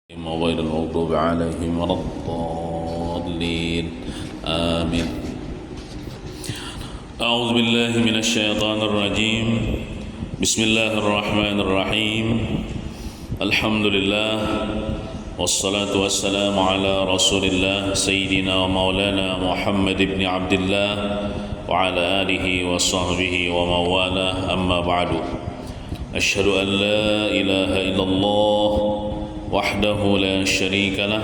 غير المغضوب عليهم ولا الضالين آمين. أعوذ بالله من الشيطان الرجيم. بسم الله الرحمن الرحيم. الحمد لله والصلاة والسلام على رسول الله سيدنا ومولانا محمد بن عبد الله وعلى آله وصحبه ومن والاه. أما بعد، أشهد أن لا إله إلا الله وحده لا شريك له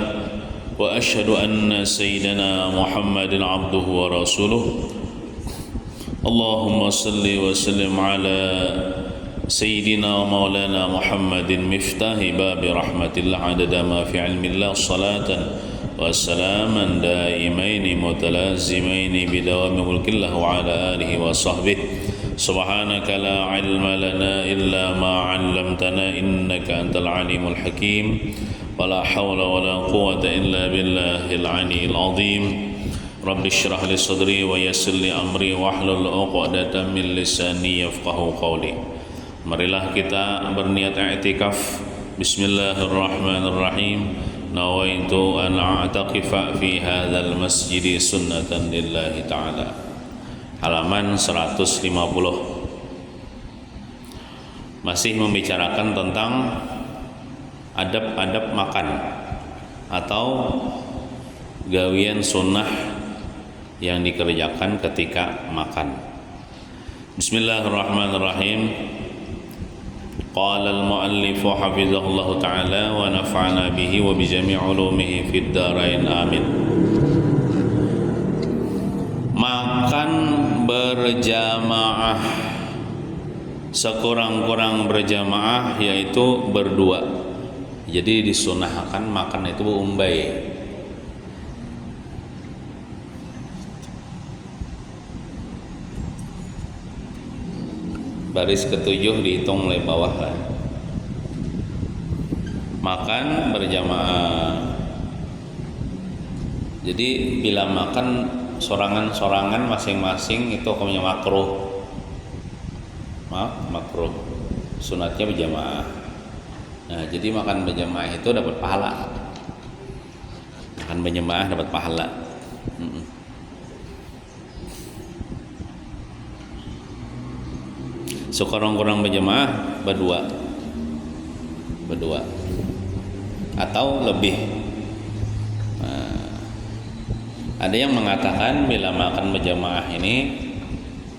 وأشهد أن سيدنا محمد عبده ورسوله. اللهم صل وسلم على سيدنا ومولانا محمد مفتاح باب رحمة الله عدد ما في علم الله، صلاة وسلاما دائمين متلازمين بدوام ملك الله وعلى آله وصحبه. سبحانك لا علم لنا إلا ما علمتنا إنك أنت العليم الحكيم. ولا حول ولا قوة إلا بالله العلي العظيم. رب اشرح لي صدري ويسر لي أمري واحلل عقدة من لساني يفقهوا قولي. Marilah kita berniat i'tikaf. Bismillahirrahmanirrahim. Nawaitu an a'taqifa fi hadzal masjid sunnatan lillahi ta'ala. Halaman 150. Masih membicarakan tentang adab-adab makan atau gawian sunnah yang dikerjakan ketika makan. Bismillahirrahmanirrahim. Qala al-muallif hafizahullah ta'ala wa nafa'ana bihi wa bi jami' ulumihi fid dharain amin. Makan berjamaah, sekurang-kurang berjamaah yaitu berdua. Jadi disunahkan makan itu umbai. Baris ketujuh dihitung mulai bawah lah. Makan berjamaah. Jadi bila makan sorangan-sorangan masing-masing itu hukumnya makruh. Makruh. Sunatnya berjamaah. Nah, jadi makan berjamaah itu dapat pahala. Makan berjamaah dapat pahala. Sekurang-kurang berjamaah berdua atau lebih. Ada yang mengatakan bila makan berjamaah ini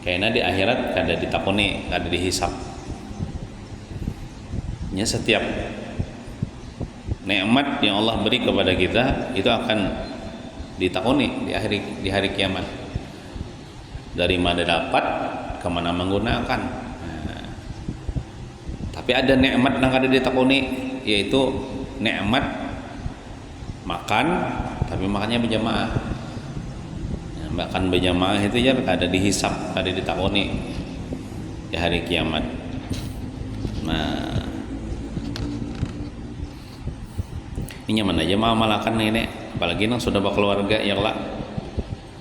kayaknya di akhirat kada ditakuni, kada dihisap. Ya, setiap nikmat yang Allah beri kepada kita itu akan ditakuni di hari kiamat. Dari mana dapat, kemana menggunakan. Tapi ada nikmat yang kada ditakuni, yaitu nikmat makan, tapi makannya berjamaah. Makan berjamaah itu ya ada dihisap, ada ditakoni di hari kiamat. Nah, ini nyaman aja malakan ini, apalagi nang sudah berkeluarga ya lah.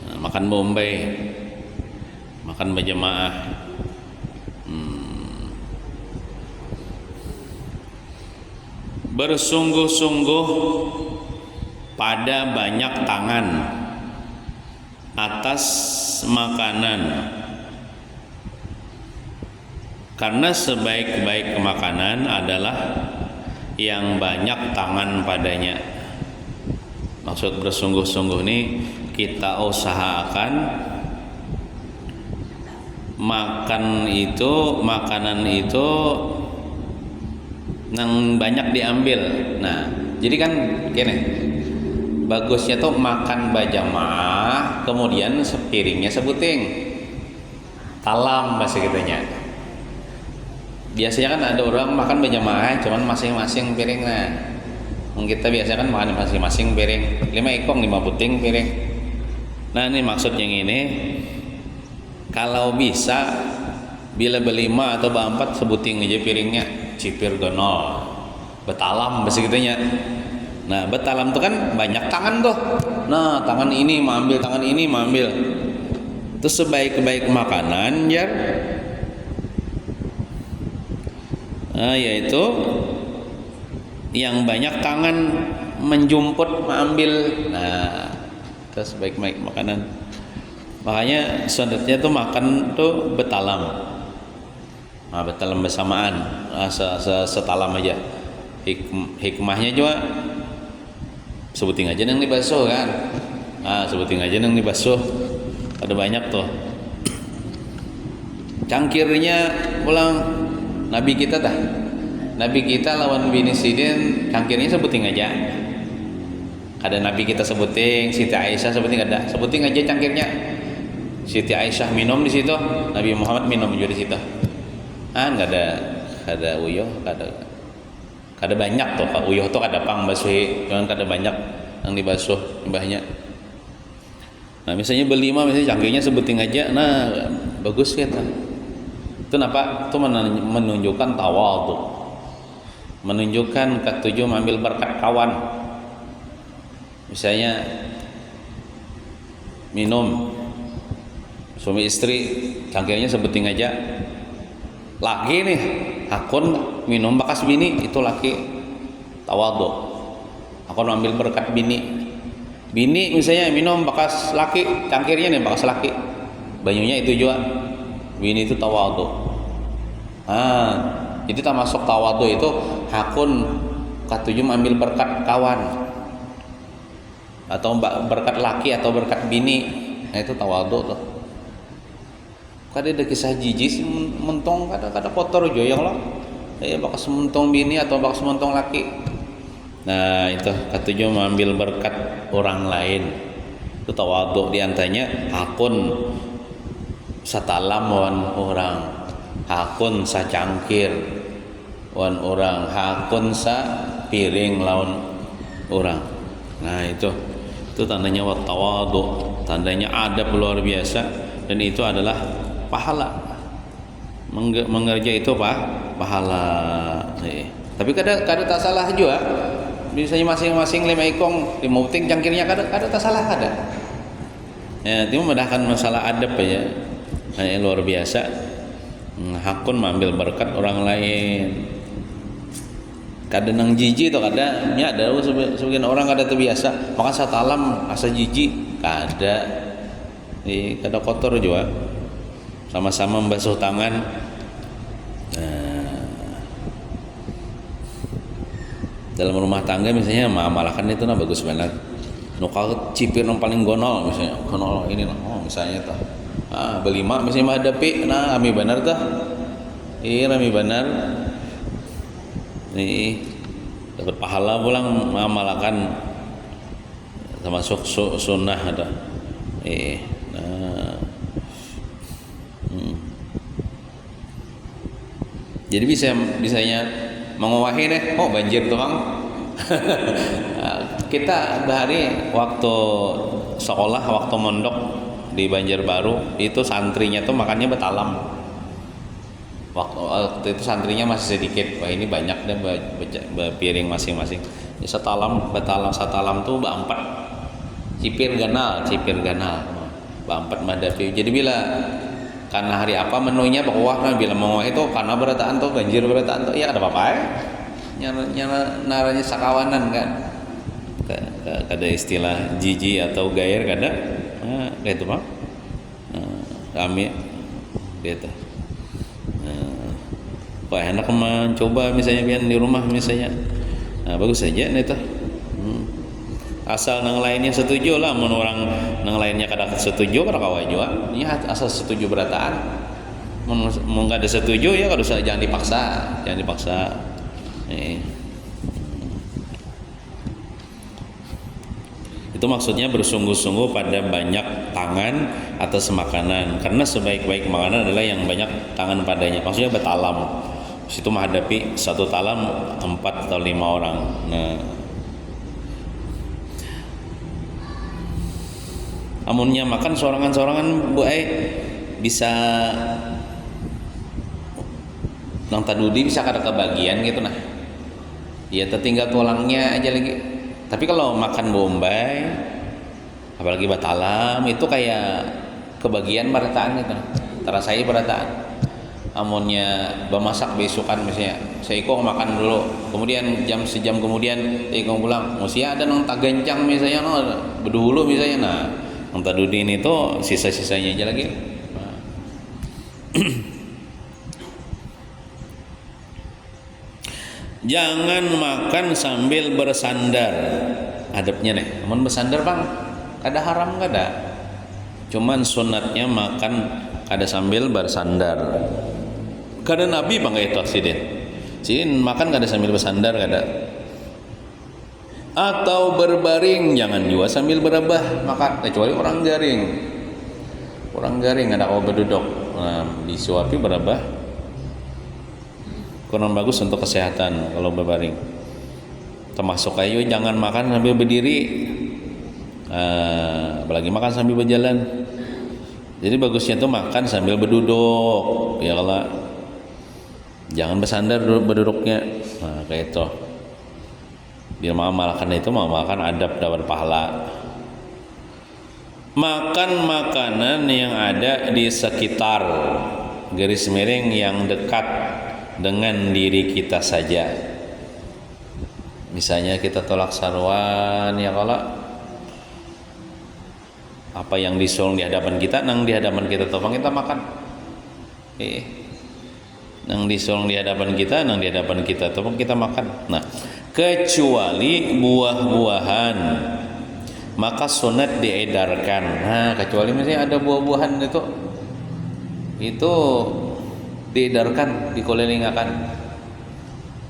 Nah, makan bombay, makan berjamaah. Bersungguh-sungguh pada banyak tangan atas makanan, karena sebaik-baik makanan adalah yang banyak tangan padanya. Maksud bersungguh-sungguh ini kita usahakan makanan itu yang banyak diambil. Nah, jadi kan gini, bagusnya tuh makan berjamaah, kemudian sepiringnya sebuting, talam bahasa kitanya. Biasanya kan ada orang makan berjamaah, cuman masing-masing piring. Nah, kita biasanya kan makan masing-masing piring, 5 ikong 5 puting piring. Nah, ini maksud yang ini, kalau bisa bila berlima atau berempat sebuting aja piringnya, cipir gonol, betalam bahasa kitanya. Nah, betalam itu kan banyak tangan tuh. Nah, tangan ini mengambil, tangan ini mengambil. Itu sebaik-baik makanan ya. Yaitu yang banyak tangan menjumput mengambil. Nah, itu sebaik-baik makanan. Makanya sunatnya tuh makan tuh betalam. Nah, betalam bersamaan, setalam aja. Hikmahnya juga sebutin aja yang dibasuh kan. Sebutin aja yang dibasuh. Ada banyak tuh. Cangkirnya pulang Nabi kita dah. Nabi kita lawan bini Sidin, cangkirnya sebutin aja. Ada Nabi kita sebutin, Siti Aisyah sebutin ada. Sebutin aja cangkirnya. Siti Aisyah minum di situ, Nabi Muhammad minum juga di situ. Nggak ada uyuh, kada banyak tuh. Uyuh tuh kada pang basuh, cuman kada banyak yang dibasuh mbahnya. Nah, misalnya berlima, misalnya cangkirnya sebutin aja, nah bagus kita. Itu kenapa? Itu menunjukkan tawadhu. Menunjukkan ketujuh mengambil berkat kawan. Misalnya minum suami istri, cangkirnya sebutin aja. Laki nih, akun minum bekas bini, itu laki tawadhu. Akun ambil berkat bini. Bini misalnya minum bekas laki, cangkirnya nih bekas laki. Banyunya itu juga. Bini itu tawadhu. Jadi termasuk tawadhu itu hakun ketujuh ambil berkat kawan atau berkat laki atau berkat bini. Nah, itu tawadhu tuh. Kada ada kisah jijik mentong kada kotor jo yang lo. Bakas mentong bini atau bakas mentong laki. Nah, itu ketujuh mengambil berkat orang lain. Itu tawadhu, di antaranya hakun satalam wan orang, hakun sacangkir wan orang, hakun sa piring lawan orang. Nah, itu tandanya tawadhu, tandanya adab luar biasa, dan itu adalah pahala. Mengerja itu pahala. Tapi kada tak salah juga. Biasanya masing-masing 5 ikong 5 uting cangkirnya kada tak salah ada. Ya, itu memudahkan masalah adab ya. Luar biasa. Hakun mengambil berkat orang lain. Kada nang jijik atau kada nya ada sebagian orang kada terbiasa. Maka satalam asa jijik kada. Kada kotor juga. Sama-sama membasuh tangan. Dalam rumah tangga misalnya malakan itu bagus banget. Nukal cipir yang paling gonol misalnya, gonol ini misalnya tuh. Berlima misalnya menghadapi, ami benar tuh. Ami benar. Nih dapat pahala pulang malakan, termasuk sunnah ada. Jadi bisanya mengowahi deh, banjir tuh Kang. Kita bahari waktu sekolah, waktu mondok di Banjarbaru, itu santrinya tuh makannya betalam. Waktu itu santrinya masih sedikit, ini banyak deh piring masing-masing. Satalam tuh ba-4 cipir ganal, ba-4 madapi. Jadi bila karena hari apa menunya bahwa bila mau itu karena berataan tuh banjir berataan tuh ya ada apa-apa ya naranya sakawanan kan, kada istilah jiji atau gair kada gitu Pak. Kami gitu enak mencoba misalnya pian di rumah misalnya, bagus saja nih tuh. Asal nang lainnya setuju lah, mun orang nang lainnya kada setuju kada kawa juga. Ini asal setuju berataan. Mun kada setuju ya kada usah, jangan dipaksa. Itu maksudnya bersungguh-sungguh pada banyak tangan atas makanan, karena sebaik-baik makanan adalah yang banyak tangan padanya. Maksudnya betalam. Situ menghadapi satu talam 4 atau 5 orang. Nah, amunnya makan sorangan-sorangan Bu bisa nang tadudi bisa kada kebagian gitu nah. Ya tertinggal tulangnya aja lagi. Tapi kalau makan bombay apalagi batalam itu kayak kebagian berataan gitu. Terasai berataan. amunnya bemasak besokan misalnya saya iko makan dulu, kemudian sejam kemudian saya iko pulang, mesti ada nang tagancang misalnya no bedulu misalnya, nah nang tadudin itu sisa-sisanya aja lagi. Nah. Jangan makan sambil bersandar, adabnya nih, amun bersandar bang kada haram kada, cuman sunatnya makan kada sambil bersandar. Kada Nabi bang itu sidin makan kada sambil bersandar kada, atau berbaring, jangan juga sambil berebah makan, kecuali orang garing ada kau berduduk, nah, disuapi berebah kurang bagus untuk kesehatan kalau berbaring. Termasuk kayu jangan makan sambil berdiri, apalagi makan sambil berjalan. Jadi bagusnya tuh makan sambil berduduk, ya kalau jangan bersandar berduduknya. Nah, kayak itu. Biar mengamalkan itu, mengamalkan adab dapat pahala. Makan makanan yang ada di sekitar garis miring yang dekat dengan diri kita saja. Misalnya kita tolak sarwan, ya kalau apa yang disolong di hadapan kita, nang di hadapan kita topang kita makan. Nang disolong di hadapan kita, nang di hadapan kita topang kita makan. Nah, kecuali buah-buahan, maka sunat diedarkan. Nah, kecuali misalnya ada buah-buahan itu diedarkan, dikolelingakan.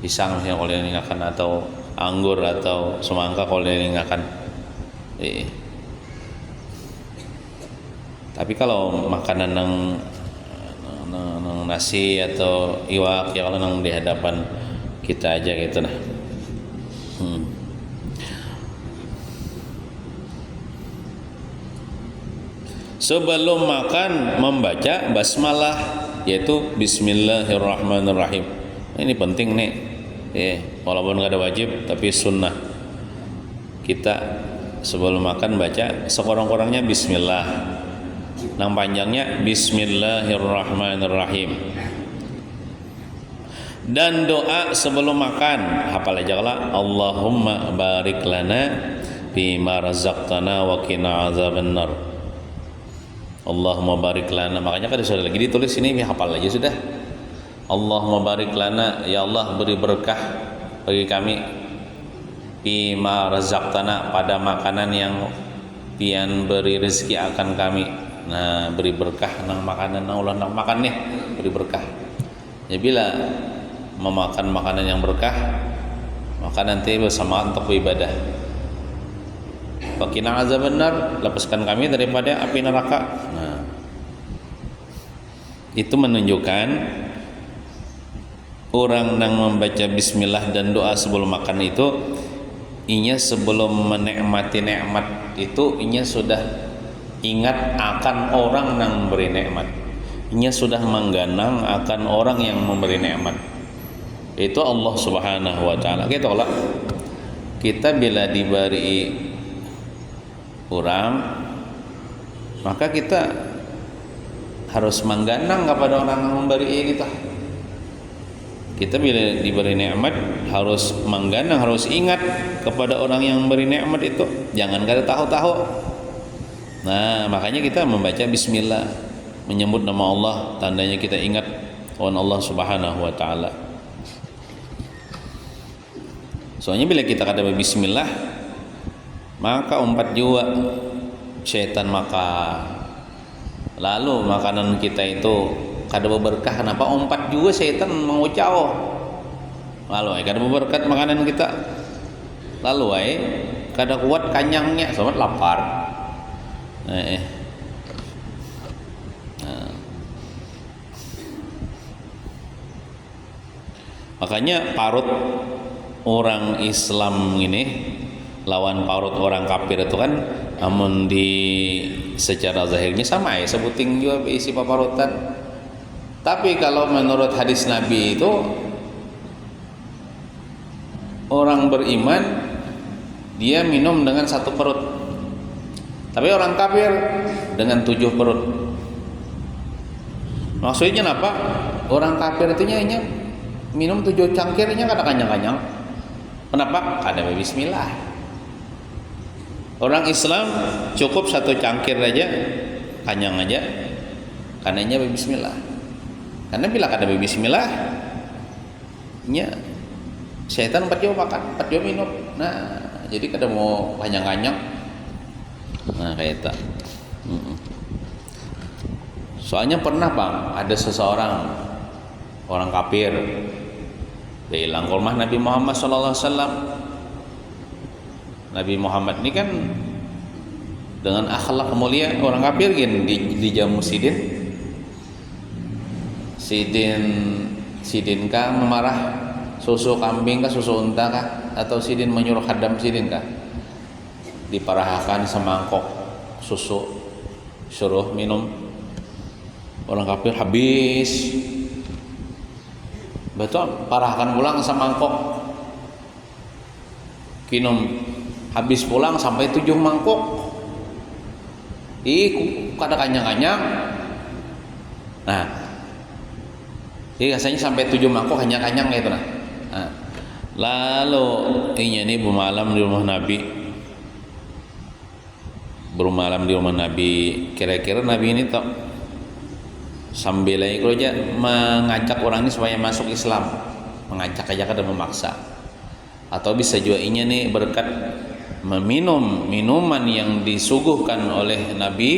Pisang misalnya kolelingakan, atau anggur atau semangka kolelingakan. Tapi kalau makanan nang nasi atau iwak, ya kalau nang di hadapan kita aja gitu nah. Sebelum makan membaca basmalah, yaitu Bismillahirrahmanirrahim. Ini penting nih, walaupun nggak ada wajib tapi sunnah kita sebelum makan baca sekurang-kurangnya Bismillah, nang panjangnya Bismillahirrahmanirrahim. Dan doa sebelum makan hafal aja lah, Allahumma barik lana bima razaqtana wa qina azabannar. Allahumma barik lana, makanya kan sudah lagi ditulis ini, hafal aja sudah. Allahumma barik lana, ya Allah beri berkah bagi kami, bima razaqtana, pada makanan yang pian beri rezeki akan kami. Nah, beri berkah nang makanan nang ulah nang makan nih, beri berkah. Ya bila memakan makanan yang berkah, maka nanti bersama untuk ibadah. Waqina azabannar, lepaskan kami daripada api neraka. Nah, itu menunjukkan orang yang membaca bismillah dan doa sebelum makan itu, inya sebelum menikmati nikmat itu, inya sudah ingat akan orang yang memberi nikmat. Inya sudah mengganang akan orang yang memberi nikmat. Itu Allah Subhanahu wa taala. Kita bila diberi orang, maka kita harus mengganang kepada orang yang memberi kita. Kita bila diberi nikmat harus mengganang, harus ingat kepada orang yang memberi nikmat itu. Jangan kada tahu-tahu. Nah, makanya kita membaca bismillah, menyebut nama Allah, tandanya kita ingat akan Allah Subhanahu wa taala. Soalnya bila kita kada bismillah, maka umpat juga syaitan makan. Lalu makanan kita itu kada berberkah, kenapa umpat juga syaitan mengucau. Lalu kada berberkat makanan kita. Lalu kada kuat kanyangnya, sobat lapar. Nah. Makanya parut orang Islam ini lawan parut orang kafir itu kan, namun di secara zahirnya sama sebuting juga isi paparutan. Tapi kalau menurut hadis Nabi itu, orang beriman dia minum dengan 1 perut, tapi orang kafir dengan 7 perut. Maksudnya apa? orang kafir itu nya minum 7 cangkirnya kada kanyang-kanyang. Kenapa? Kada bismillah. Orang Islam cukup 1 cangkir aja, kanyang aja, karenanya bismillah. Karena bila kada bismillah, nya setan 4 jam makan, 4 jam minum. Nah, jadi kada mau kanyang-kanyang. Nah, kayak itu. Soalnya pernah Bang, ada seseorang orang kafir hilang ke rumah Nabi Muhammad SAW. Nabi Muhammad ini kan dengan akhlak mulia, orang kafir gini dijamu sidin kah memarah susu kambing kah susu unta kah, atau sidin menyuruh khadam sidin kah diparahkan semangkok susu suruh minum. Orang kafir habis betul, parahkan pulang semangkok kinum, habis pulang sampai 7 mangkok. Kada kanyang-kanyang. Nah, rasanya sampai 7 mangkok kanyang-kanyang gitu nah. Lalu ini bermalam di rumah Nabi. Bermalam di rumah Nabi. Kira-kira Nabi ini sambil aja mengajak orang ini supaya masuk Islam, mengajak aja kada memaksa. Atau bisa juga ini berkat meminum minuman yang disuguhkan oleh Nabi,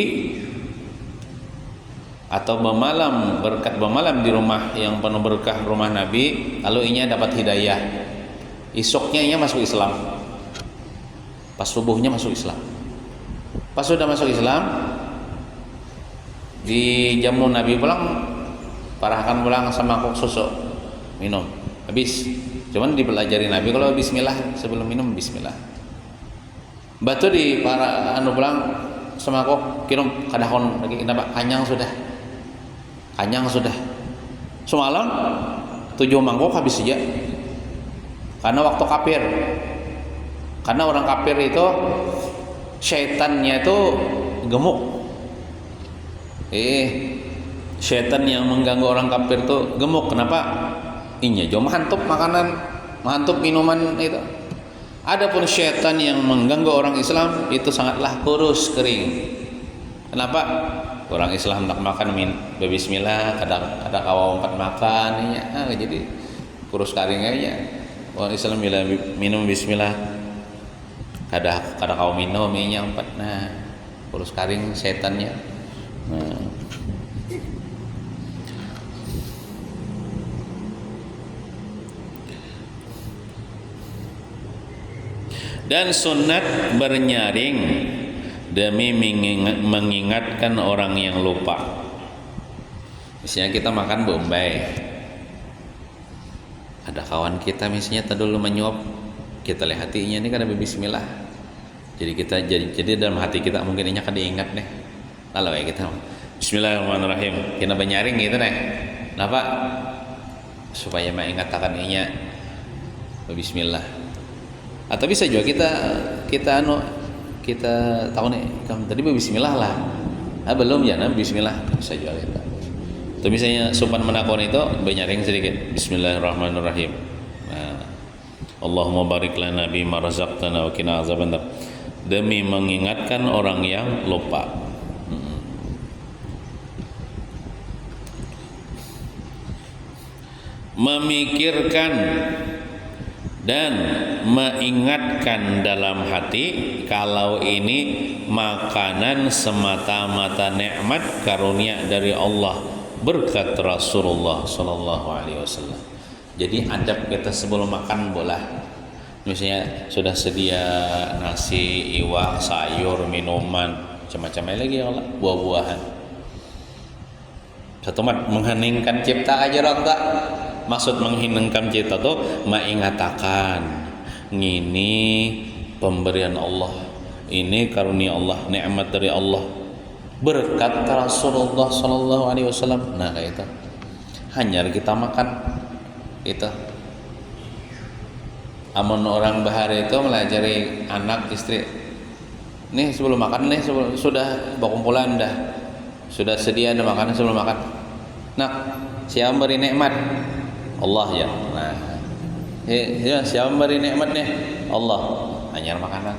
atau berkat bermalam di rumah yang penuh berkah rumah Nabi, lalu inya dapat hidayah. Esoknya inya masuk Islam, pas subuhnya masuk Islam. Pas sudah masuk Islam, di jamu Nabi pulang, parahkan pulang semangkok susu minum, habis. Cuman dipelajari Nabi kalau bismillah, sebelum minum bismillah. Batu di para pulang semangkok kirim kadahon lagi, kenapa? Kanyang sudah semalam 7 mangkok habis saja. Karena waktu kafir, karena orang kafir itu syaitannya itu gemuk. Syaitan yang mengganggu orang kafir itu gemuk. Kenapa? Inya jom mantap makanan, mantap minuman itu. Adapun syaitan yang mengganggu orang Islam itu sangatlah kurus kering. Kenapa? Orang Islam hendak makan bismillah, ada kawa 4 makan ya. Jadi kurus kering aja. Orang Islam bila minum bismillah, kada kawa minum inya 4. Nah, kurus kering setannya. Nah. Dan sunat bernyaring demi mengingatkan orang yang lupa. Misalnya kita makan bombay, ada kawan kita misalnya dulu menyuap, kita lihat hatinya ini kan ada bismillah. Jadi kita jadi dalam hati kita mungkin ini kan diingat deh. Lalu ya kita bismillahirrahmanirrahim, kita bernyaring gitu deh. Kenapa? Supaya mengingatkan inya bismillah. Atau bisa juga kita tahu nih tadi bismillah lah. Belum ya, bismillah bisa juga kita. Atau misalnya sopan menakon itu bernyaring sedikit bismillahirrahmanirrahim. Nah, Allahumma barik lana bima razaqtana wa qina azabannar. Demi mengingatkan orang yang lupa. Memikirkan dan mengingatkan dalam hati kalau ini makanan semata-mata nikmat karunia dari Allah, berkat Rasulullah sallallahu alaihi wasallam. Jadi adab kita sebelum makan bola, misalnya sudah sedia nasi, iwak, sayur, minuman, macam-macam lagi ya Allah, buah-buahan. Satu mengheningkan cipta aja orang tak. Maksud mengheningkan cipta tuh mengatakan ini pemberian Allah, ini karunia Allah, nikmat dari Allah, berkat Rasulullah sallallahu alaihi wasallam. Nah kayak itu. Hanya kita makan itu. Amun orang bahari itu melajari anak istri. Nih sebelum makan nih sudah berkumpulan dah. Sudah sedia ada makanan sebelum makan. Nak, siapa beri nikmat? Allah ya. Nah, ya siapa beri nikmatnya? Allah. Anyar makanan.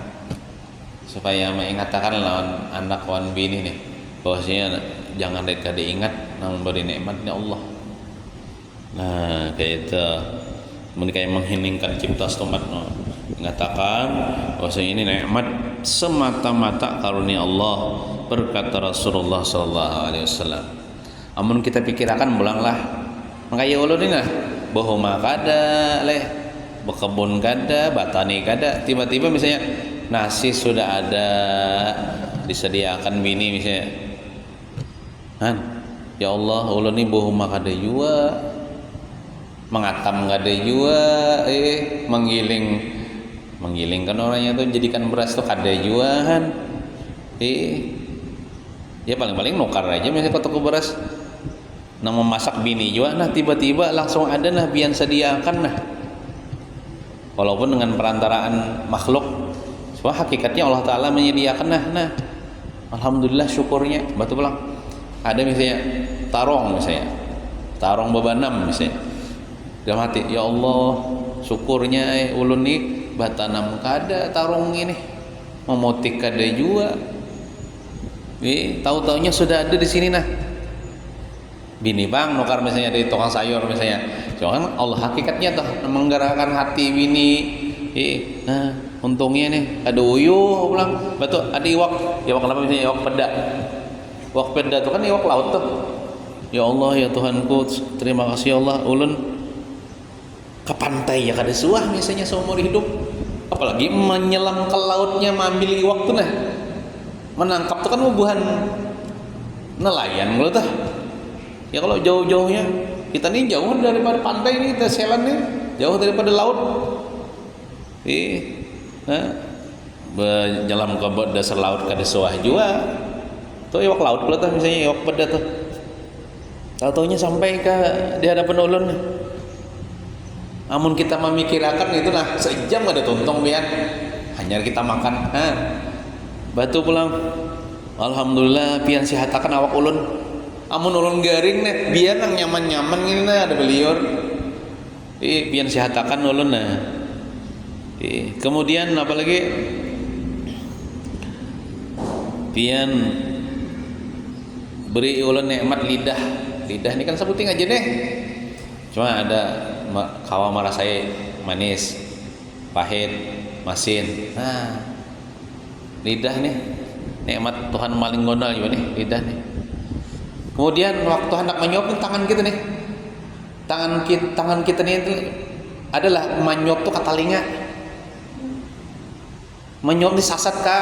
Supaya mengatakan lawan anak lawan bini nih, bahwasanya jangan mereka diingat nang beri nikmatnya Allah. Nah, kayak itu mereka yang mengheningkan cipta stomat mengatakan bahwasanya ini nikmat semata-mata karunia Allah, berkata Rasulullah sallallahu alaihi wasallam. Amun kita pikirkan bulanglah makanya ulun ini nah bahwa kada leh bekebun kada batani kada tiba-tiba misalnya nasi sudah ada disediakan bini misalnya Han ya Allah ulun ini bahwa kada jua mengatam kada jua menggilingkan orangnya tuh jadikan beras tuh kada jua Han ya paling-paling nukar aja misalnya ke toko beras nah memasak bini juga nah tiba-tiba langsung ada nah biar sediakan nah walaupun dengan perantaraan makhluk cuma hakikatnya Allah Ta'ala menyediakan nah alhamdulillah syukurnya batu pulang ada misalnya tarong bebanam misalnya dalam hati ya Allah syukurnya ulun nih batanam kada tarong ini memotik kada juga tahu-taunya sudah ada di sini nah bini bang nukar misalnya dari tukang sayur misalnya jangan Allah hakikatnya tuh menggerakkan hati bini nah untungnya nih ada uyuh pulang betul ada iwak apa misalnya iwak peda tuh kan iwak laut tuh ya Allah ya Tuhanku terima kasih ya Allah ulun ke pantai ya kada suah misalnya seumur hidup apalagi menyelam ke lautnya mengambil iwak tuh nah menangkap tuh kan bubuhan nelayan kalau tuh ya kalau jauh-jauhnya kita nih jauh daripada pantai nih kita selan nih jauh daripada laut berjalan ke dasar laut kada suah juga tuh iwak laut kalau tuh misalnya iwak peda tuh tahu-taunya sampai ke di hadapan ulun amun kita memikirkan itu lah sejam ada tuntong biar hanya kita makan batu pulang alhamdulillah pian sihatakan awak ulun amun ulun garing nih biar nang nyaman-nyaman ini nah ada beliur pian sihatakan ulun nah kemudian apalagi pian beri ulun nikmat lidah ini kan sebutin aja deh cuma ada kawa marasai manis pahit masin nah lidah nih nikmat Tuhan maling gondal juga nih lidah nih kemudian waktu hendak menyuapin tangan kita nih tangan kita nih itu adalah menyuap tuh ke telinga menyuap disasat ke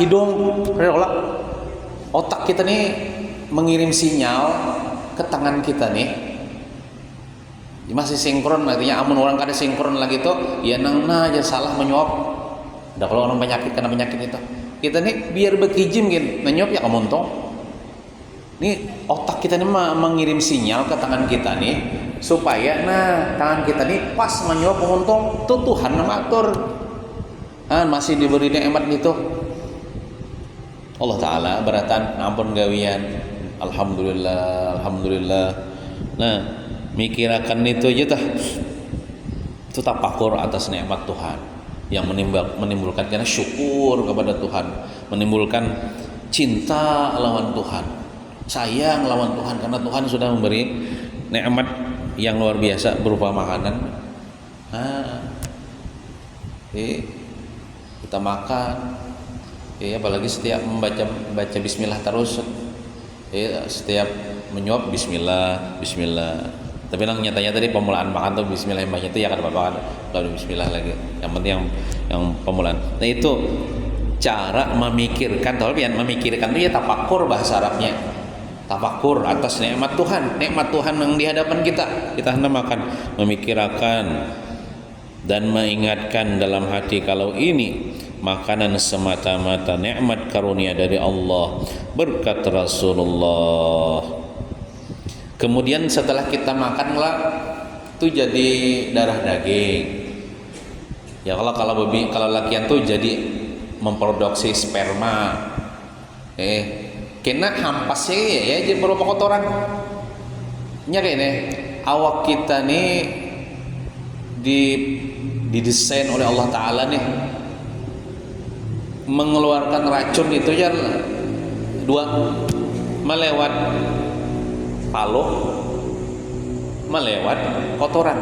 hidung otak kita nih mengirim sinyal ke tangan kita nih masih sinkron artinya amun orang kada sinkron lagi tuh ya nang aja salah menyuap ada kalau orang kena penyakit itu kita nih biar bekijim gin menyuap ya kemuntong nih otak kita nih mengirim sinyal ke tangan kita nih supaya tangan kita nih pas menyuap kemuntong tuh Tuhan mengatur masih diberi nikmat gitu Allah Ta'ala beratan ampun gawian alhamdulillah nah mikirakan itu aja tah itu tapakur atas nikmat Tuhan yang menimbulkan karena syukur kepada Tuhan menimbulkan cinta lawan Tuhan sayang lawan Tuhan karena Tuhan sudah memberi nikmat yang luar biasa berupa makanan kita makan apalagi setiap baca bismillah terus setiap menyuap bismillah tapi nyatanya tadi pemulaan makan tuh bismillah yang banyak itu ya kan apa-apa kalau bismillah lagi yang penting yang pemulaan nah itu cara memikirkan memikirkan itu ya tafakur bahasa Arabnya tafakur atas nikmat Tuhan yang di hadapan kita hendak makan memikirkan dan mengingatkan dalam hati kalau ini makanan semata-mata nikmat karunia dari Allah berkat Rasulullah. Kemudian setelah kita makanlah itu jadi darah daging. Ya kalau lakian tuh jadi memproduksi sperma. Kena hampasnya ya jadi berupa kotoran. nya kayak ini awak kita nih didesain oleh Allah Ta'ala nih mengeluarkan racun itu ya dua, melewat paluh, melewat kotoran.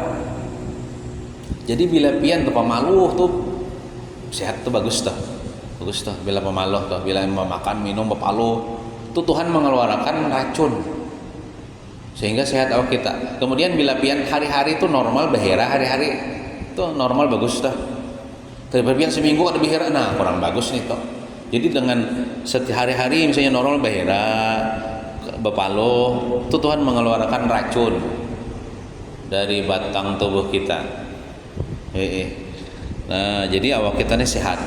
Jadi bila pian tuh pemaluh tuh sehat tuh bagus tuh bila pemaluh tuh, bila makan minum pepaluh tuh Tuhan mengeluarkan racun sehingga sehat awak kita. Kemudian bila pian hari-hari itu normal behera, hari-hari itu normal bagus tuh. Tapi pian seminggu ada behera, nah kurang bagus nih tuh. Jadi dengan hari-hari misalnya normal behera, bepaluh, itu Tuhan mengeluarkan racun dari batang tubuh kita. Nah, jadi awak kita ini sehat.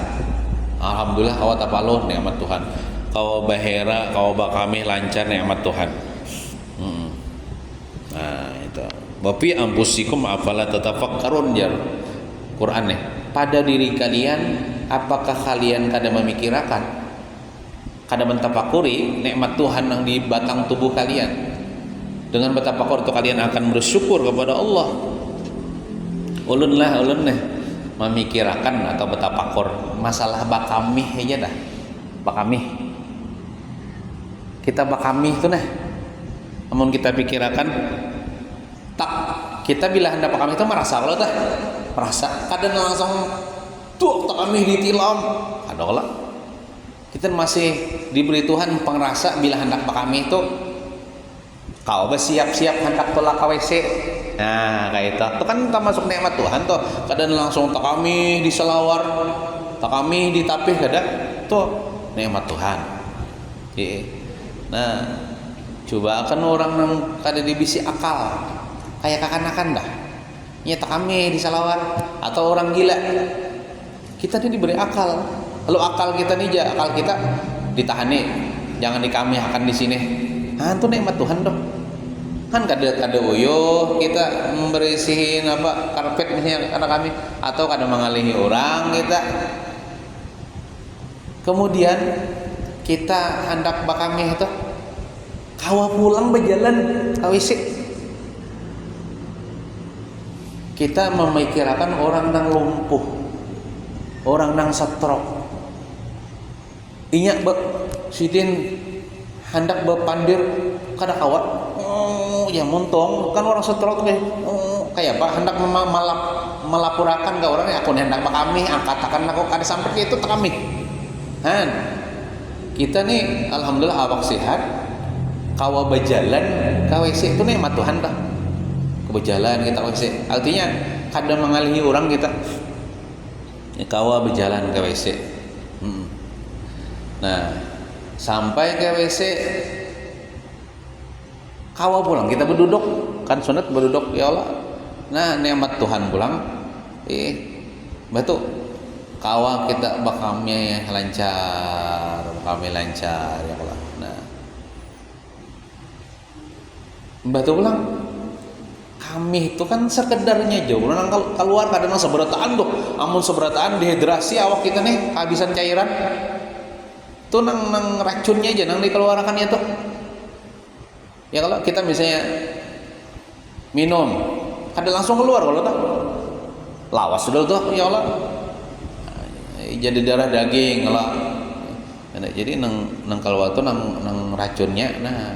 Alhamdulillah awak tapaluh nikmat Tuhan. Kau bahera, kau bakamih lancar nikmat Tuhan. Nah, itu. Bapi ampusikum afala tatafakkarun jar. Quran nih. Pada diri kalian, apakah kalian kada memikirkan, kada mentafakuri nikmat Tuhan yang di batang tubuh kalian? Dengan bertafakur itu kalian akan bersyukur kepada Allah. Ulun nih memikirkan atau bertafakur masalah bakamih aja dah. Bakamih. Kita bakamih itu nah. Namun kita pikirkan tak kita bila hendak bakamih itu merasa kalau tah merasa kadang langsung tuh tak kami ditilam ada kalau kita masih diberi Tuhan pengerasa bila hendak kami itu kau bersiap-siap hendak tolak ke WC. Nah kayak itu kan termasuk nikmat Tuhan tuh. Kadang langsung tak kami diselawar, tak kami ditapih kada tuh nikmat Tuhan. Nah coba akan orang yang kada dibisi akal kayak kakanakan dah nyata kami disalawar atau orang gila. Kita ini diberi akal. Lalu akal kita nih akal kita ditahan nih, jangan dikami akan di sini. Ah itu nikmat Tuhan dong. Kan kada uyuh kita membersihin apa karpet misalnya anak kami atau kada mengalihi orang kita. Kemudian kita hendak bakami itu kawa pulang berjalan kawisik. Kita memikirkan orang yang lumpuh, orang yang stroke. Inyak sidin hendak berpandir kada kawat. Ya muntong kan orang stroke kayak apa hendak melaporkan ke orang aku hendak kami angkatakan aku kada sampai itu kami. Han kita nih alhamdulillah awak sehat, kawa berjalan ke WC itu nikmat Tuhan dah. Berjalan kita WC artinya kadang mengalihi orang kita ya, kawa berjalan ke WC. Nah sampai ke WC kawa pulang kita berduduk kan sunat berduduk ya Allah. Nah nikmat Tuhan pulang batu kawa kita bakamnya lancar ya Allah. Nah batu pulang kami itu kan sekedarnya jauh orang keluar kadang seberataan tuh amun seberataan dehidrasi awak kita nih kehabisan cairan tuh nang racunnya aja nang dikeluarkannya tuh ya. Kalau kita misalnya minum kada langsung keluar kalau tak lawas sudah tuh ya Allah jadi darah daging kalau jadi nang keluar tuh nang racunnya. Nah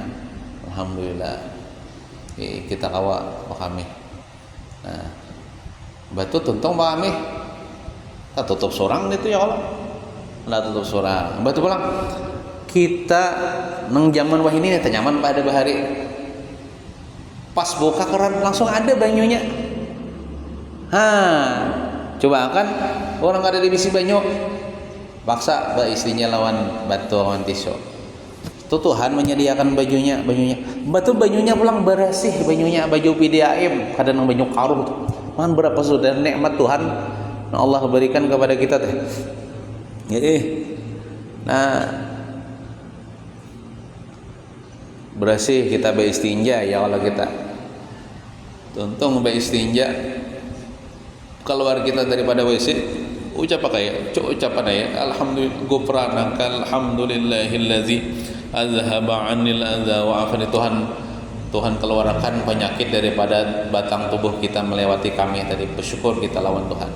alhamdulillah kita kawa kami. Nah, batu tuntung kami. Tak tutup sorang itu ya Allah. Lah tutup sorang. Batu pulang. Kita nang zaman wah ini teh nyaman pada bahari. Pas buka keran langsung ada banyunya. Coba kan orang ada di bisi banyu. Paksa istrinya lawan batu lawan tisu. Itu Tuhan menyediakan bajunya. Batu bajunya pulang bersih, baju PDAM, kadang baju karuh tuh. Man berapa sudah nikmat Tuhan yang Allah berikan kepada kita teh. Nah bersih kita beristinja ya Allah kita. Tuntung beristinja keluar kita daripada WC ucap ya alhamdulillah gufranaka alhamdulillahilladzi azhaba 'anil adza wa afani. Tuhan keluarkan penyakit daripada batang tubuh kita melewati kami tadi, bersyukur kita lawan Tuhan.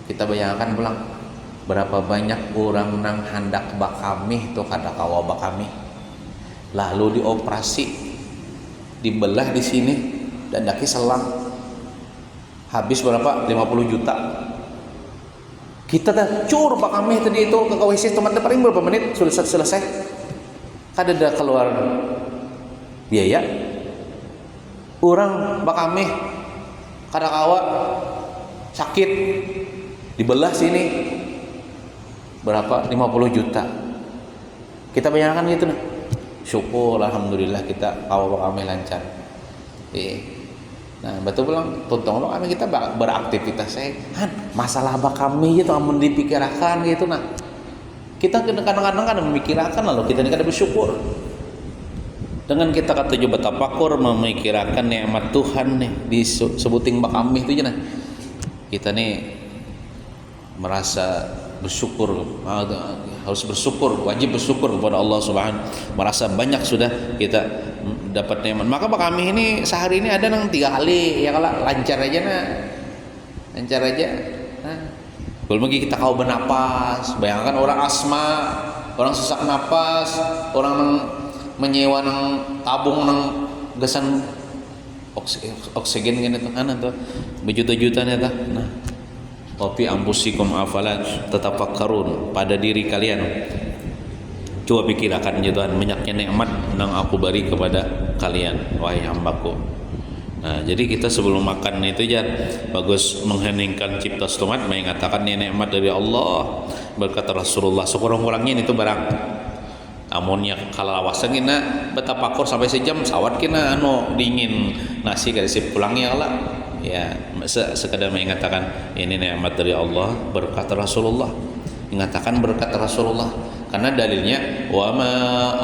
Kita bayangkan pulang berapa banyak orang nang hendak bakami tuh kada kawa bakami, lalu dioperasi, dibelah di sini dan daki selang, habis berapa 50 juta. Kita dah cur bakami tadi itu ke KWC teman paling berapa menit sudah selesai, kada ada keluar biaya. Orang bakami kada kawa sakit, dibelah sini berapa 50 juta. Kita bayangkan gitu nah. Syukur alhamdulillah kita awal kami lancar. Nah, betul pulang tuntung lo kami kita beraktivitas masalah apa kami itu amun dipikirkan gitu nah. Kita kadang-kadang kan memikirkan lalu kita ini kada bersyukur. Dengan kita kata coba tafakur memikirkan nikmat Tuhan nih disebuting bakami itu aja nah. Kita nih merasa bersyukur, harus bersyukur, wajib bersyukur kepada Allah Subhanahu. Merasa banyak sudah kita dapat nikmat. Maka kami ini sehari ini ada nang 3 kali ya kalau lancar aja nah, lancar aja. Nah, belum lagi kita kau bernapas. Bayangkan orang asma, orang sesak napas, orang nang menyewa nang tabung nang gesan oksigen gini tuh, tuh berjuta-juta nih tuh. Nah, Wafi ampusikum afalat tatafakkarun, pada diri kalian coba pikirkan ya Tuhan banyaknya nikmat yang aku beri kepada kalian wahai hambaku. Nah, jadi kita sebelum makan itu bagus mengheningkan cipta stomat, mengatakan ini nikmat dari Allah. Berkata Rasulullah sekurang-kurangnya itu barang amonnya kalau awasan kena betapakur sampai sejam sawat kena dingin nasi kada sip pulangnya lah. Ya, sekadar mengatakan ini nikmat dari Allah, berkata Rasulullah. Mengatakan berkata Rasulullah karena dalilnya wa ma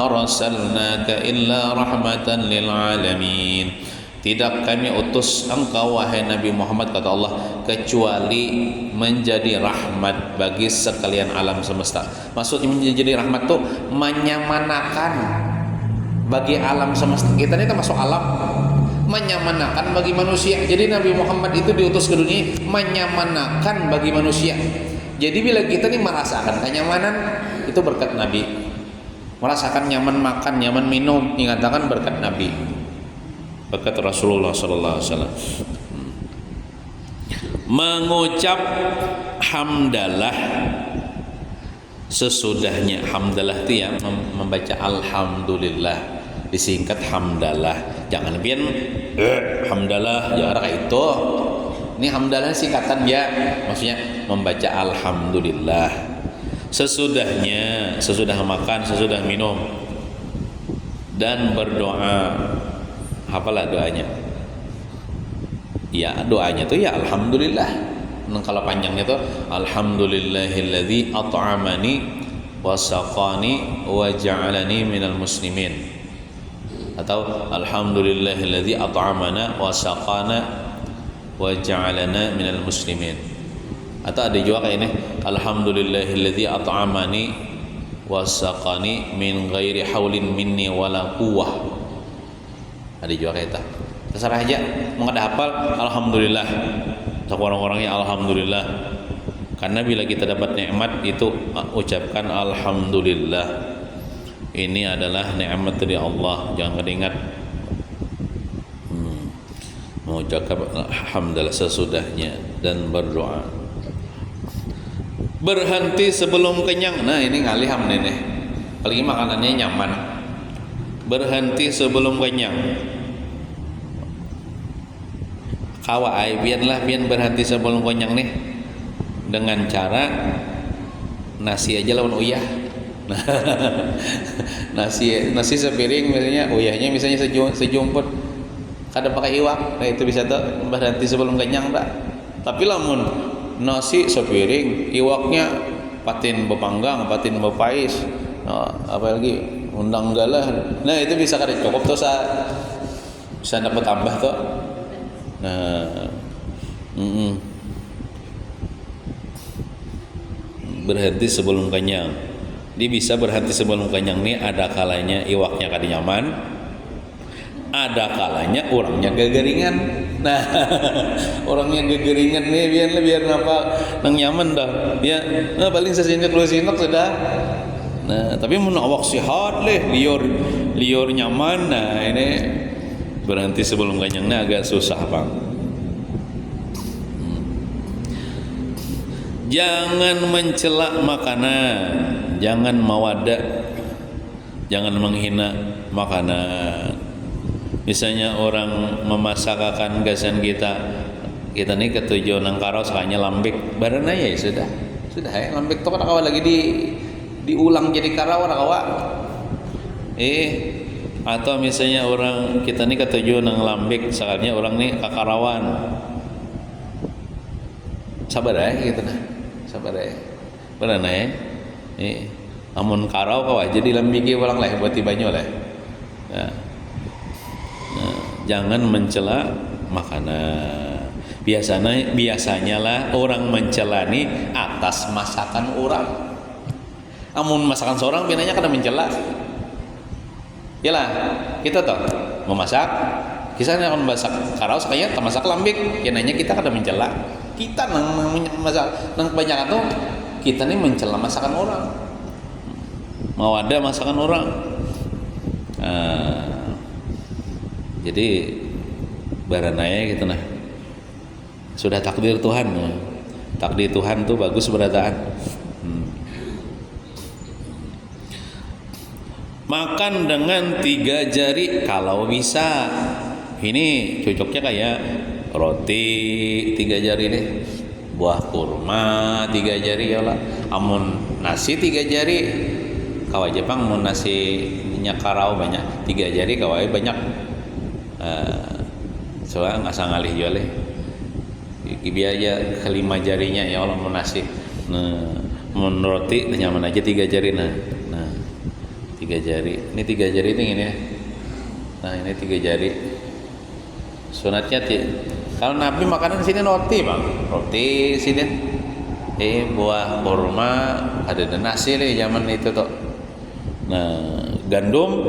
arsalnaka illa rahmatan lil alamin. Tidak kami utus engkau wahai Nabi Muhammad kata Allah kecuali menjadi rahmat bagi sekalian alam semesta. Maksudnya menjadi rahmat tuh menyamanakan bagi alam semesta. Kita ini termasuk alam, menyamanakan bagi manusia. Jadi Nabi Muhammad itu diutus ke dunia menyamanakan bagi manusia. Jadi bila kita ini merasakan kenyamanan itu berkat Nabi. Merasakan nyaman makan, nyaman minum, dikatakan berkat Nabi. Berkat Rasulullah sallallahu alaihi wasallam. Mengucap hamdalah sesudahnya. Hamdalah itu ya membaca alhamdulillah, disingkat hamdalah. Jangan pian hamdalah ya kayak itu. Ini hamdalah singkatan ya, maksudnya membaca alhamdulillah sesudahnya, sesudah makan, sesudah minum, dan berdoa. Apalah doanya? Ya doanya tuh ya alhamdulillah. Kalau panjangnya tuh alhamdulillahilladzi at'amani wa saqani wa ja'alani minal muslimin. Atau alhamdulillahilladzi at'amana wa saqana wa ja'alana minal muslimin. Atau ada juga kayak ini alhamdulillahilladzi at'amani wa saqani min ghairi haulin minni wala quwwah. Ada juga kayak itu. Terserah aja mau ada hafal alhamdulillah. Orang-orangnya alhamdulillah. Karena bila kita dapat nikmat itu ucapkan alhamdulillah. Ini adalah nikmat dari Allah. Jangan ingat mengucapkan alhamdulillah sesudahnya dan berdoa. Berhenti sebelum kenyang. Nah, ini ngaliham nih. Apalagi makanannya nyaman. Berhenti sebelum kenyang. Kawai biarlah berhenti sebelum kenyang nih dengan cara nasi aja lawan uyah. nasi sepiring misalnya, uyahnya misalnya sejumput. Kada pakai iwak, nah itu bisa tuh berhenti sebelum kenyang tak. Tapi lamun nasi sepiring, iwaknya patin bepanggang, patin bepais, apa lagi undang galah. Nah itu bisa kada cukup tuh bisa dapat tambah tuh. Nah, berhenti sebelum kenyang. Dia bisa berhenti sebelum kenyang nih, ada kalanya iwaknya kada nyaman, ada kalanya orangnya gegeringan. Nah, orangnya gegeringan nih biar apa nang nyaman dah. Ya, nah, paling sesindak dua sindak sudah. Nah, tapi mun awak sehat liur nyaman. Nah, ini berhenti sebelum kenyangnya agak susah, Bang. Jangan mencela makanan, jangan mawadah, jangan menghina makanan. Misalnya orang memasakkan gasan kita nih ketujuan nang karaos hanya lambek, barana ya sudah ya lambek tuh kawa lagi diulang jadi karawa kawa. Atau misalnya orang kita nih ketujuan nang lambek, sekarangnya orang nih kakarawan. Sabar ya gitu nah. Sabar ya. Barana ya. Amun karau kawa jadi lambiki ulang lah buat tibanya lah. Ya. Nah, jangan mencela makanan. Biasanya lah orang mencela nih atas masakan orang. Amun masakan seorang binanya kada mencela. Yalah, kita toh memasak, kisahnya akan masak karaos kayak masak lambik, nanya kita kada mencela. Kita nang masak nang kebanyakan tuh kita nih mencela masakan orang. Mau ada masakan orang. Jadi baranaya gitu nah. Sudah takdir Tuhan. Takdir Tuhan tuh bagus berataan. Makan dengan 3 jari kalau bisa. Ini cocoknya kayak roti 3 jari nih, buah kurma 3 jari ya lah. Amun nasi 3 jari. Kawai Jepang mun nasi minyak karau banyak 3 jari kawai banyak. Soalnya nggak sangalih jual biaya kelima jarinya ya Allah mun nasi. Nah, mun roti nyaman aja 3 jari nah 3 jari. Ini 3 jari ini ya. Nah ini 3 jari. Sunatnya kalau Nabi makanan sini roti bang, roti sini. Buah kurma ada nasi nih zaman itu tuh. Nah gandum,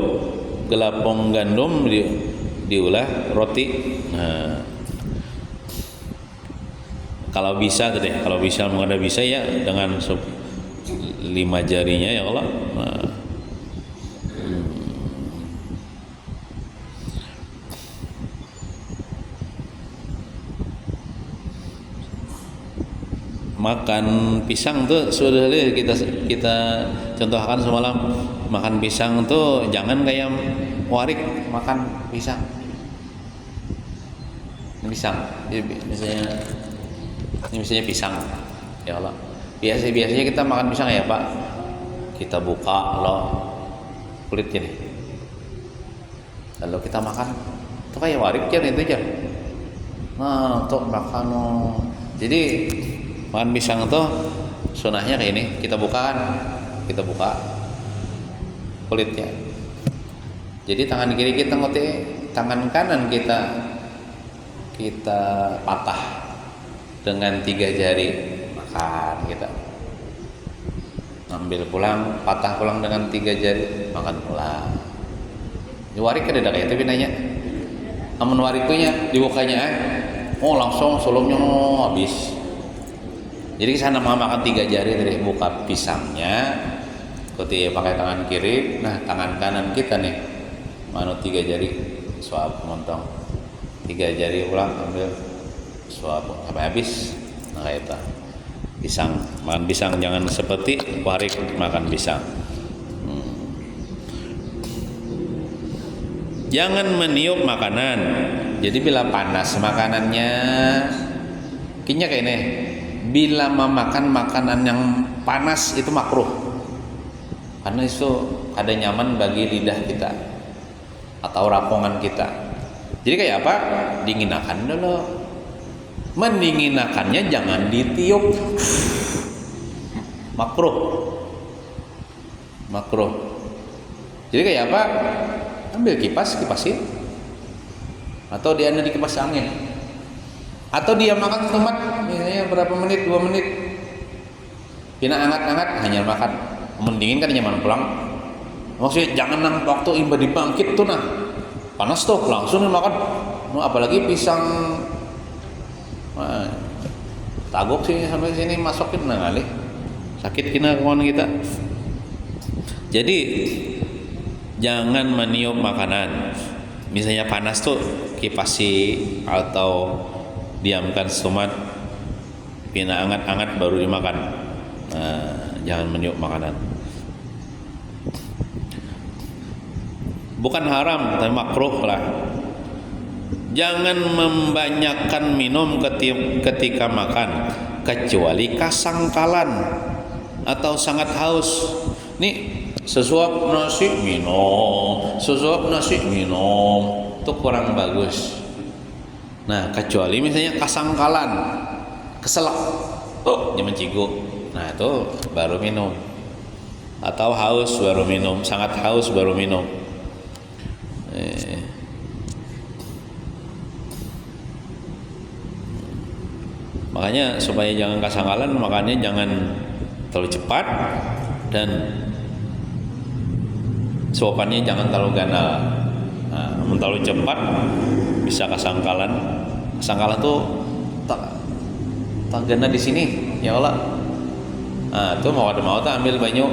gelapong gandum diulah roti. Nah kalau bisa tuh deh, kalau bisa mengada bisa ya dengan 5 jarinya ya Allah. Nah, makan pisang tuh sudah kita contohkan semalam. Makan pisang tuh jangan kayak warik makan pisang. Ini pisang, ini misalnya pisang, ya Allah. Biasanya kita makan pisang ya Pak. Kita buka loh kulitnya nih, lalu kita makan. Itu kayak warik kan itu aja. Nah, tuh makan. Jadi makan pisang tuh sunahnya kayak ini, kita buka kulitnya. Jadi tangan kiri kita ngote, tangan kanan kita patah dengan 3 jari makan kita. Ambil pulang, patah pulang dengan 3 jari, makan pulang. Di warik ada kayak itu binanya. Amun warik punya dibukanya langsung solongnya habis. Jadi sana mau makan 3 jari dari buka pisangnya, kuti pakai tangan kiri, nah tangan kanan kita nih, manut 3 jari, suap montong, 3 jari ulang ambil, suap sampai habis, nah kayak itu. Pisang, makan pisang jangan seperti warik makan pisang. Jangan meniup makanan. Jadi bila panas makanannya, kinya kayak ini. Bila memakan makanan yang panas itu makruh, karena itu ada nyaman bagi lidah kita atau rapongan kita. Jadi kayak apa? Dinginakan dulu. Mendinginakannya jangan ditiup. Makruh. Jadi kayak apa? Ambil kipasin, atau dia ada di kipas angin. Atau dia makan tomat misalnya berapa menit, 2 menit, pina angat-angat hanya makan Mendingin kan nyaman pulang. Maksudnya jangan nang waktu imba dibangkit tuh nah panas tuh langsung makan. Apalagi pisang tagok sih sampai sini masukin nah kali sakit kena kawan kita. Jadi jangan meniup makanan. Misalnya panas tuh kipasi atau diamkan setumat, pina angat-angat baru dimakan. Jangan meniup makanan. Bukan haram, tapi makruh lah. Jangan membanyakkan minum ketika makan, kecuali kasangkalan atau sangat haus. Nih sesuap nasi minum, itu kurang bagus. Nah kecuali misalnya kasangkalan, keselak, nyaman cigo, nah itu baru minum. Atau haus baru minum, sangat haus baru minum. Makanya supaya jangan kasangkalan, makannya jangan terlalu cepat dan suapannya jangan terlalu ganal. Terlalu cepat bisa kasangkalan. Kasangkalan tuh tak gana di sini, ya Allah. Tuh mau tak ambil banyu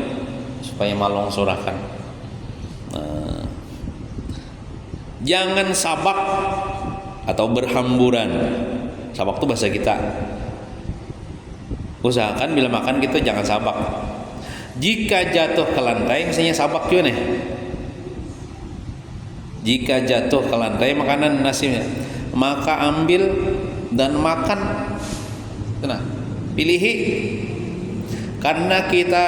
supaya malong surahkan. Jangan sabak atau berhamburan. Sabak itu bahasa kita. Usahakan bila makan kita jangan sabak. Jika jatuh ke lantai, misalnya sabak juga nih. Jika jatuh ke lantai makanan nasinya, maka ambil dan makan. Nah, pilihi. Karena kita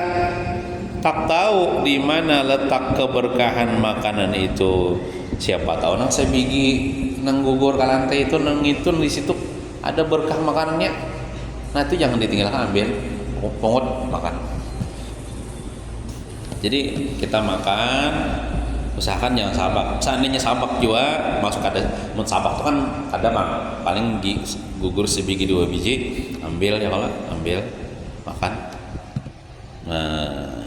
tak tahu di mana letak keberkahan makanan itu. Siapa tahu nang sebiji nang gugur ke lantai itu nang itu di situ ada berkah makanannya. Nah itu jangan ditinggalkan, ambil pungut makan. Jadi kita makan usahakan jangan sabak. Seandainya sabak juga masuk ada sabak itu kan ada mah paling gugur sebiji 2 biji, ambil ya kalau ambil makan. Nah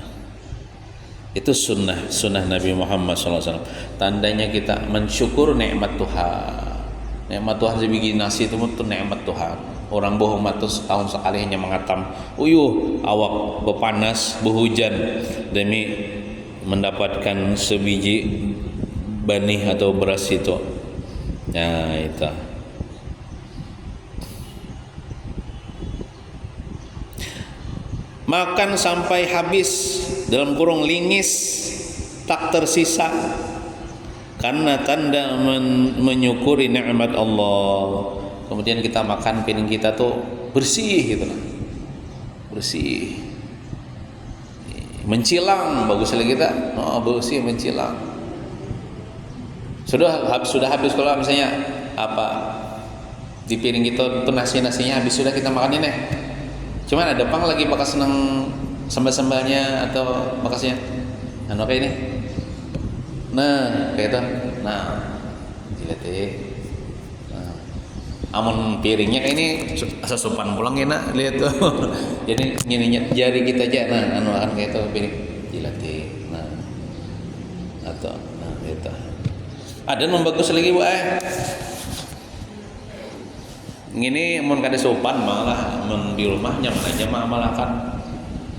itu sunnah Nabi Muhammad SAW. Tandanya kita mensyukur nikmat Tuhan. Nikmat Tuhan sebiji nasi itu nikmat Tuhan. Orang bohong matu setahun sekali hanya mengatam awak bepanas berhujan demi mendapatkan sebiji benih atau beras itu. Nah itu. Makan sampai habis dalam kurung lingis tak tersisa karena tanda menyukuri nikmat Allah. Kemudian kita makan piring kita tuh bersih gitu lah, bersih, mencilang bagus lagi kita, bersih mencilang. Sudah habis kalau misalnya apa di piring kita tuh nasinya habis sudah kita makan ini. Cuman ada pang lagi bekas senang sambal-sambalnya atau bekasnya, kayak ini. Nah kayak itu, nah lihat deh. Amun piringnya kayak ini sesupan pulang ya nak lihat tuh. Jadi gini jari kita aja nah akan kayak itu piring dilatih nah atau nah itu ada yang bagus lagi bu ini mun kada sopan malah mun di rumah nyaman aja malah kan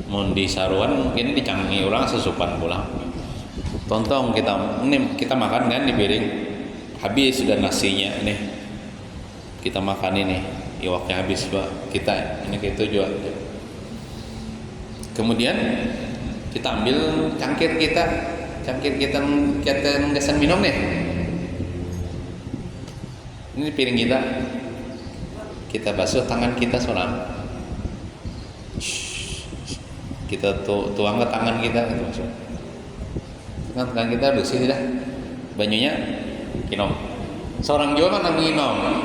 mun di saruan ini dicanggi orang sesupan pulang. Tonton kita makan kan di piring habis sudah nasinya nih. Kita makan ini iwaknya habis Pak. Kita ini kayak itu juga. Kemudian kita ambil cangkir kita ngesan minum nih. Ini piring kita basuh tangan kita seorang. Kita tuang ke tangan kita gitu maksudnya. Tangan kita bersih dah. Banyunya minum. Seorang juga kan minum.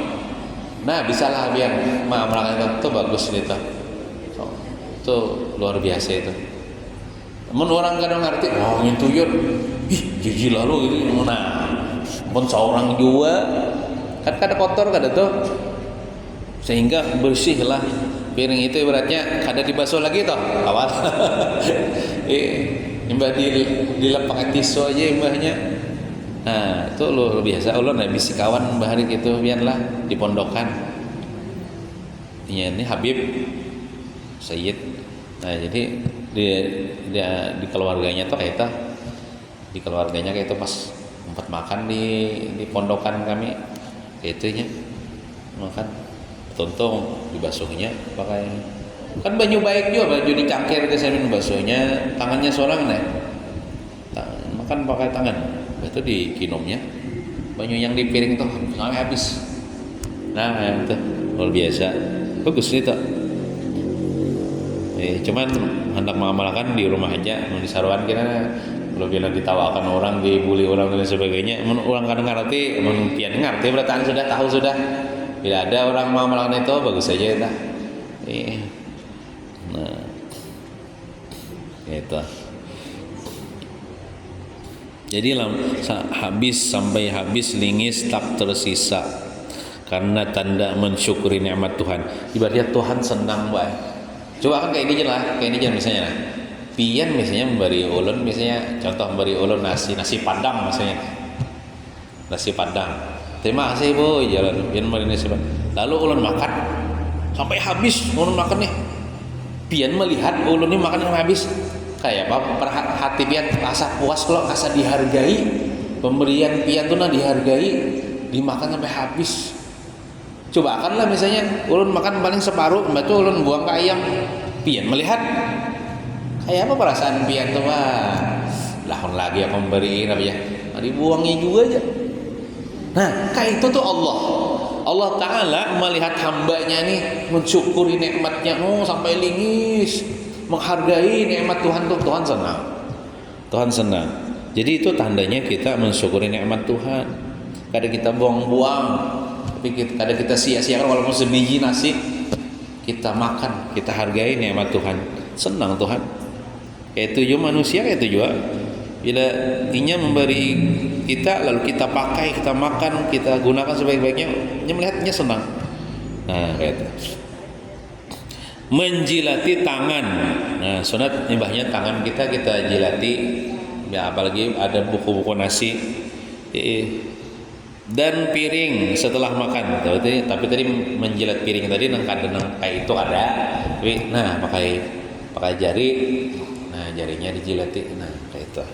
Nah bisalah biar melakukan itu bagus gitu. Itu luar biasa itu. Mun orang kadang ngerti, itu yun, jijik lalu gitu. Nah, pun seorang juga kan kada kotor kada tuh, sehingga bersihlah piring itu ibaratnya kada dibasuh lagi toh awal. Imbah dilepak tisu aja imbahnya. Nah, itu luar biasa. Ulun habis kawan bahari gitu biarlah di pondokan. Ini Habib Sayyid. Nah, jadi di keluarganya tuh kayak itu. Di keluarganya kayak itu pas tempat makan di pondokan kami kayak itunya makan tuntung dibasuhnya pakai kan baju baik juga, baju dicangkir ke saya basuhnya tangannya seorang nih makan pakai tangan itu dikinumnya baju yang di piring tuh sampai habis. Nah itu luar biasa bagus nih tuh. Cuman hendak mengamalkan di rumah aja mau disaruan kira kalau bilang ditawakan orang, dibully orang dan sebagainya, orang kadang ngerti, pian ngerti, berarti sudah tahu sudah. Bila ada orang mau melakukan itu, bagus saja kita. Nah, itu. Jadi sampai habis lingis tak tersisa karena tanda mensyukuri nikmat Tuhan. Ibaratnya Tuhan senang baik. Coba kan kayak ini lah, kayak ini misalnya. Pian misalnya memberi ulun, misalnya contoh memberi ulun nasi padang misalnya, nasi padang. Terima kasih bu, jalan pian memberi nasi padang. Lalu ulun makan sampai habis, ulun makan nih. Pian melihat ulun ini makan sampai habis, kayak apa? Hati pian rasa puas kalau rasa dihargai, pemberian pian tuh dihargai, dimakan sampai habis. Coba akanlah misalnya ulun makan paling separuh, mbak tuh ulun buang ke ayam. Pian melihat. Kayak apa perasaan pian tuh lahon lagi aku memberi apa ya dibuangnya juga aja. Nah kayak itu tuh Allah Ta'ala melihat hambanya nih mensyukuri nikmatnya sampai lingis menghargai nikmat Tuhan tuh Tuhan senang. Jadi itu tandanya kita mensyukuri nikmat Tuhan. Kadang kita buang-buang tapi kadang kita sia-siakan walaupun sebiji nasi kita makan, kita hargai nikmat Tuhan, senang Tuhan. Itu juga manusia itu juga bila inya memberi kita lalu kita pakai, kita makan, kita gunakan sebaik-baiknya, dia melihatnya senang. Nah kayak itu. Menjilati tangan. Nah sunat nyembahnya tangan kita jilati ya, apalagi ada buku-buku nasi dan piring setelah makan. Tapi tadi menjilat piring tadi kayak itu ada. Tapi nah pakai jari. Nah jarinya dijilati, nah kayak itu.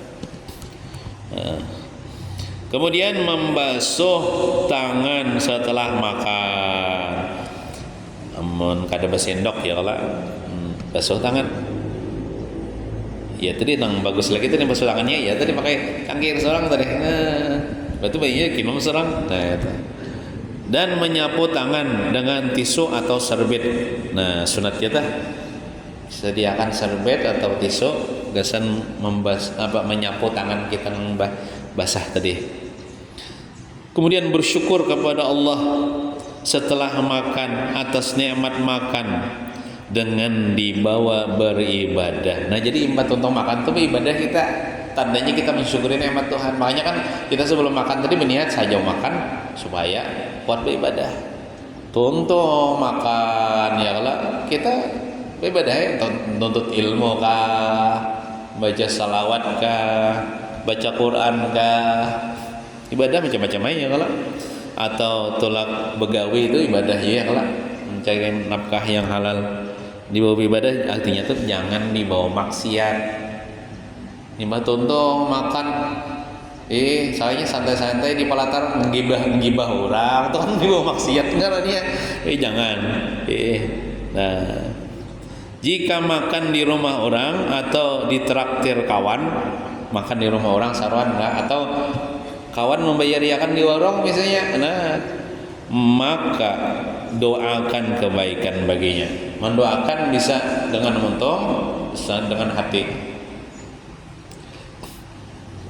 Kemudian membasuh tangan setelah makan. Amun kada besendok ya kalau basuh tangan. Ya tadi nang bagus lagi tadi basuh tangannya ya tadi pakai cangkir seorang tadi. Nah, berarti bayinya kinum seorang. Nah itu. Dan menyapu tangan dengan tisu atau serbet. Nah sunat kita sediakan serbet atau tisu gasan menyapu tangan kita yang basah tadi. Kemudian bersyukur kepada Allah setelah makan atas nikmat makan dengan dibawa beribadah. Nah jadi imbat untuk makan itu ibadah kita, tandanya kita mensyukuri nikmat Tuhan. Makanya kan kita sebelum makan tadi berniat saja makan supaya kuat beribadah. Tuntung makan ya kalau kita ibadah ya, tuntut ilmu kah, baca salawat kah, baca Quran kah, ibadah macam-macam aja kalau atau tolak begawi itu ibadah ya kalau mencari nafkah yang halal. Dibawa ibadah artinya tuh jangan dibawa maksiat. Nimba tuntung makan soalnya santai-santai di pelatar menggibah orang tuh kan dibawa maksiat enggak dia. Jangan. Nah jika makan di rumah orang atau di traktir kawan, makan di rumah orang saruan enggak, atau kawan membayariakan di warung misalnya, nah maka doakan kebaikan baginya. Mendoakan bisa dengan muntung, bisa dengan hati.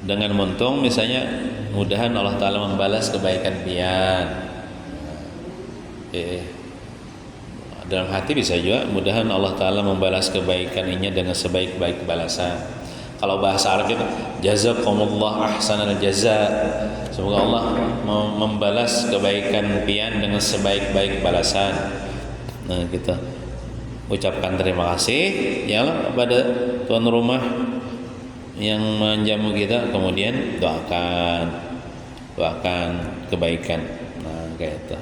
Dengan muntung misalnya, mudahan Allah Ta'ala membalas kebaikan pian. Dalam hati bisa juga mudahan Allah Ta'ala membalas kebaikan ini dengan sebaik-baik balasan. Kalau bahasa Arab itu jazakumullah ahsanal jaza, semoga Allah membalas kebaikan pian dengan sebaik-baik balasan. Nah kita ucapkan terima kasih ya kepada tuan rumah yang menjamu kita, kemudian doakan kebaikan. Nah, kayak itu.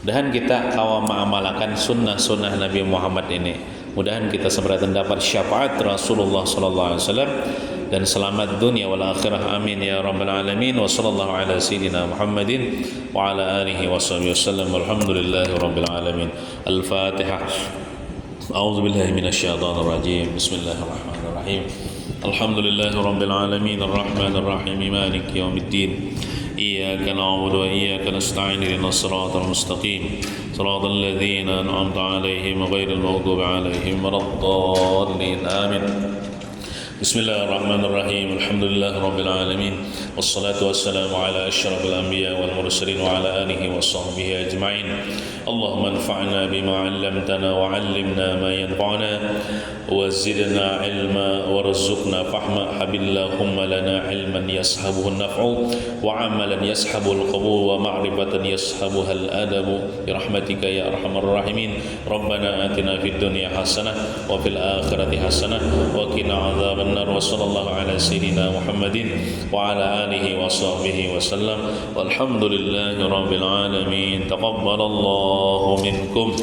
Mudahan kita kawal mengamalkan sunnah-sunnah Nabi Muhammad ini. Mudahan kita seberatan dapat syafaat Rasulullah sallallahu alaihi wasallam dan selamat dunia wal akhirah. Amin ya rabbal alamin. Wa sallallahu ala sayyidina Muhammadin wa ala alihi washabihi wasallam. Walhamdulillahi rabbil alamin. Al-Fatihah. A'udzu billahi minasyaitonir rajim. Bismillahirrahmanirrahim. Alhamdulillahi rabbil alamin. Arrahmanir rahim. Maliki yaumiddin. إياك نعبد وإياك نستعين اهدنا الصراط المستقيم صراط الذين أنعمت عليهم غير المغضوب عليهم ولا الضالين آمين بسم الله الرحمن الرحيم الحمد لله رب العالمين والصلاة والسلام على أشرف الأنبياء والمرسلين وعلى آله وصحبه أجمعين اللهم انفعنا بما علمتنا وعلمنا ما ينفعنا وزدنا علما وارزقنا فهما حب اللهم لنا علما يصحبه النفع وعملا يصحبه القبول ومعرفة يصحبها الأدب برحمتك يا أرحم الراحمين ربنا آتنا في الدنيا حسنة وفي الآخرة حسنة وقنا عذاب النار وصلى الله على سيدنا محمد وعلى آله وصحبه وسلم والحمد لله رب العالمين تقبل الله منكم